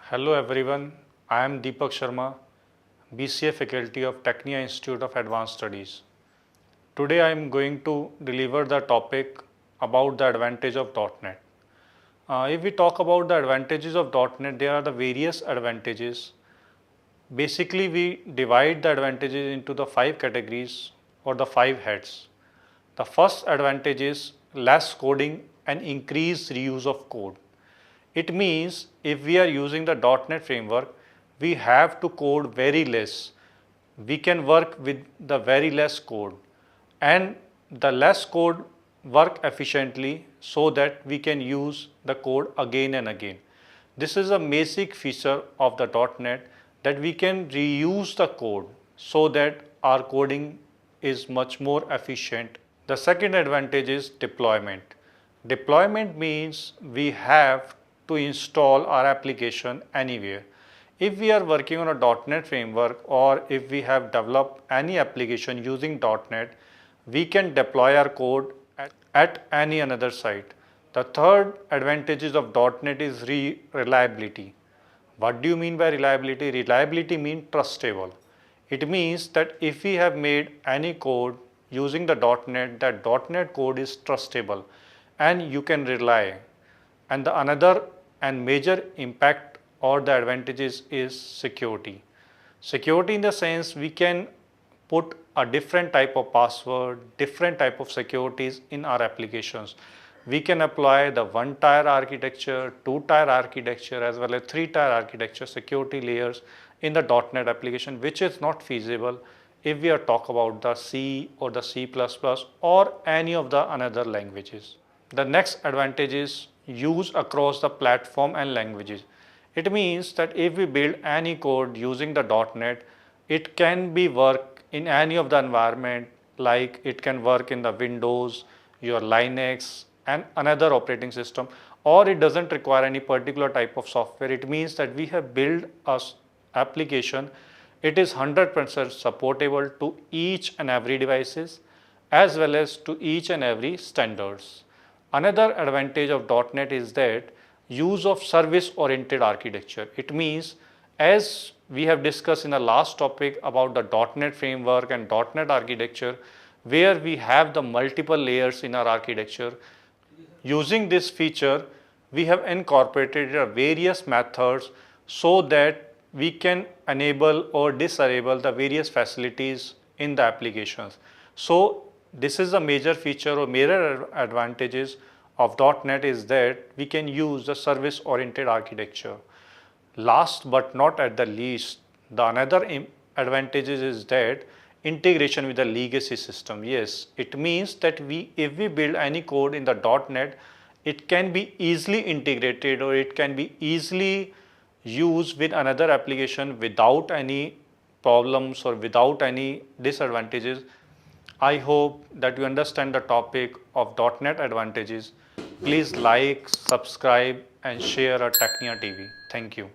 Hello everyone, I am Deepak Sharma, BCA faculty of Tecnia Institute of Advanced Studies. Today I am going to deliver the topic about the advantage of dotNET. If we talk about the advantages of dotNET, there are the various advantages. Basically, we divide the advantages into the 5 categories or the 5 heads. The first advantage is less coding and increased reuse of code. It means if we are using the dotNET framework, we have to code very less. We can work with the very less code, and the less code work efficiently so that we can use the code again and again. This is a basic feature of the dotNET, that we can reuse the code so that our coding is much more efficient. The second advantage is deployment. Deployment means we have to install our application anywhere. If we are working on a dotNET framework, or if we have developed any application using dotNET, we can deploy our code at any another site. The third advantages of dotNET is reliability. What do you mean by reliability? Reliability means trustable. It means that if we have made any code using the dotNET, that dotNET code is trustable and you can rely. And the another and major impact or the advantages is security. Security in the sense we can put a different type of password, different type of securities in our applications. We can apply the 1-tier architecture, 2-tier architecture, as well as 3-tier architecture security layers in the dotNET application, which is not feasible if we are talk about the C or the C++ or any of the another languages. The next advantage is use across the platform and languages. It means that if we build any code using the dotNET, it can be work in any of the environment, like it can work in the Windows, your Linux and another operating system, or it doesn't require any particular type of software. It means that we have built a application. It is 100% supportable to each and every devices as well as to each and every standards. Another advantage of dotNET is that use of service-oriented architecture. It means, as we have discussed in the last topic about the dotNET framework and dotNET architecture, where we have the multiple layers in our architecture, using this feature, we have incorporated various methods so that we can enable or disable the various facilities in the applications. So this is a major feature or major advantages of dotNET, is that we can use the service-oriented architecture. Last but not at the least, the another advantages is that integration with the legacy system. Yes, it means that if we build any code in the dotNET, it can be easily integrated or it can be easily used with another application without any problems or without any disadvantages. I hope that you understand the topic of dotNET advantages. Please like, subscribe and share our Tecnia TV. Thank you.